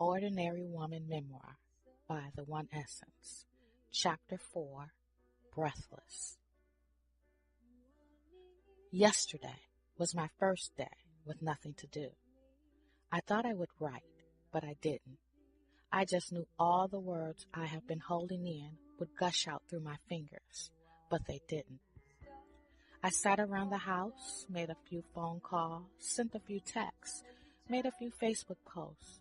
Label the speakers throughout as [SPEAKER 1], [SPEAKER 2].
[SPEAKER 1] Ordinary Woman Memoir by The One Essence. Chapter 4, Breathless. Yesterday was my first day with nothing to do. I thought I would write, but I didn't. I just knew all the words I have been holding in would gush out through my fingers, but they didn't. I sat around the house, made a few phone calls, sent a few texts, made a few Facebook posts.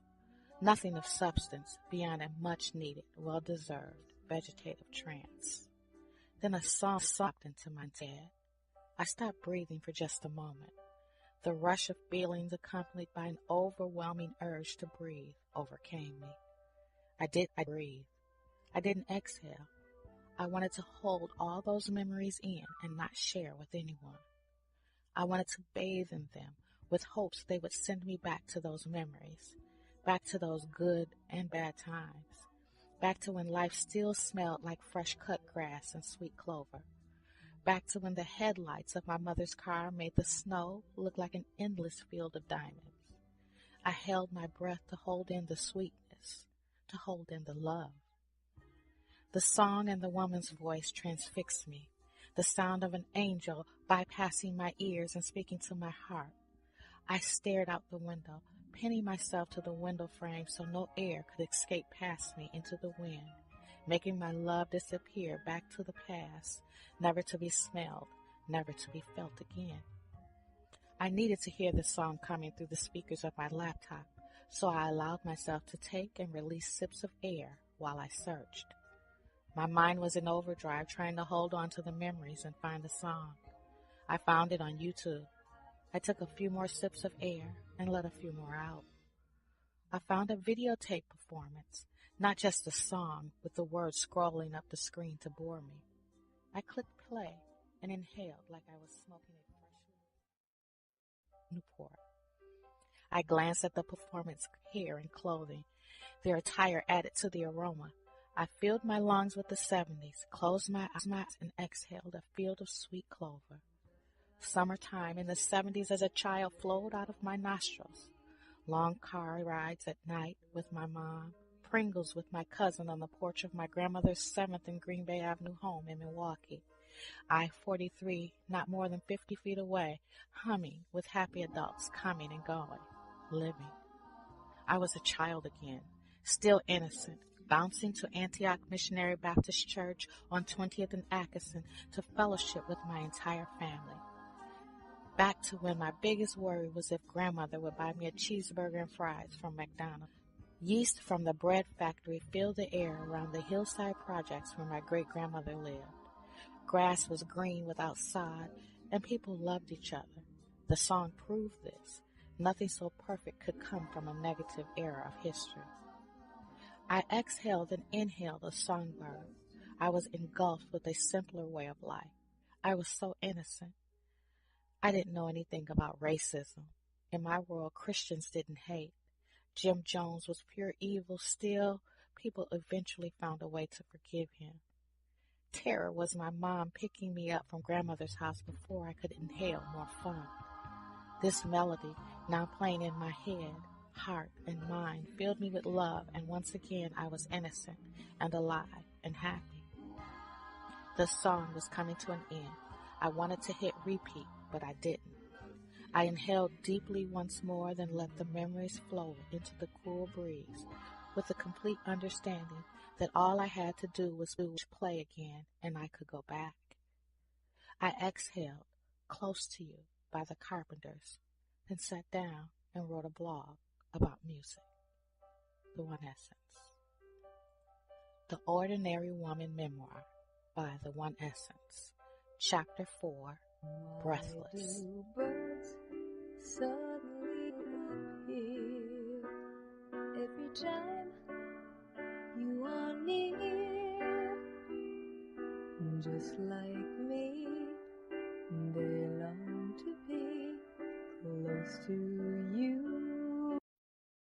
[SPEAKER 1] Nothing of substance beyond a much-needed, well-deserved vegetative trance. Then a song popped into my head. I stopped breathing for just a moment. The rush of feelings accompanied by an overwhelming urge to breathe overcame me. I didn't breathe. I didn't exhale. I wanted to hold all those memories in and not share with anyone. I wanted to bathe in them with hopes they would send me back to those memories, back to those good and bad times, back to when life still smelled like fresh cut grass and sweet clover, back to when the headlights of my mother's car made the snow look like an endless field of diamonds. I held my breath to hold in the sweetness, to hold in the love. The song and the woman's voice transfixed me, the sound of an angel bypassing my ears and speaking to my heart. I stared out the window, pinning myself to the window frame so no air could escape past me into the wind, making my love disappear back to the past, never to be smelled, never to be felt again. I needed to hear the song coming through the speakers of my laptop, so I allowed myself to take and release sips of air while I searched. My mind was in overdrive trying to hold on to the memories and find the song. I found it on YouTube. I took a few more sips of air and let a few more out. I found a videotape performance, not just a song with the words scrolling up the screen to bore me. I clicked play and inhaled like I was smoking a fresh Newport. I glanced at the performance hair and clothing. Their attire added to the aroma. I filled my lungs with the 70s, closed my eyes and exhaled a field of sweet clover. Summertime in the 70s as a child flowed out of my nostrils. Long car rides at night with my mom, Pringles with my cousin on the porch of my grandmother's 7th and Green Bay Avenue home in Milwaukee. I-43 not more than 50 feet away, humming with happy adults coming and going, living. I was a child again, still innocent, bouncing to Antioch Missionary Baptist Church on 20th and Atkinson to fellowship with my entire family. Back to when my biggest worry was if grandmother would buy me a cheeseburger and fries from McDonald's. Yeast from the bread factory filled the air around the hillside projects where my great-grandmother lived. Grass was green without sod, and people loved each other. The song proved this. Nothing so perfect could come from a negative era of history. I exhaled and inhaled a songbird. I was engulfed with a simpler way of life. I was so innocent. I didn't know anything about racism. In my world, Christians didn't hate. Jim Jones was pure evil. Still, people eventually found a way to forgive him. Terror was my mom picking me up from grandmother's house before I could inhale more fun. This melody, now playing in my head, heart, and mind, filled me with love, and once again I was innocent and alive and happy. The song was coming to an end. I wanted to hit repeat, but I didn't. I inhaled deeply once more, then let the memories flow into the cool breeze, with the complete understanding that all I had to do was play again, and I could go back. I exhaled, Close to You by the Carpenters, then sat down and wrote a blog about music. The One Essence. The Ordinary Woman Memoir by The One Essence. Chapter 4, Breathless.
[SPEAKER 2] Birds suddenly appear every time you are near, just like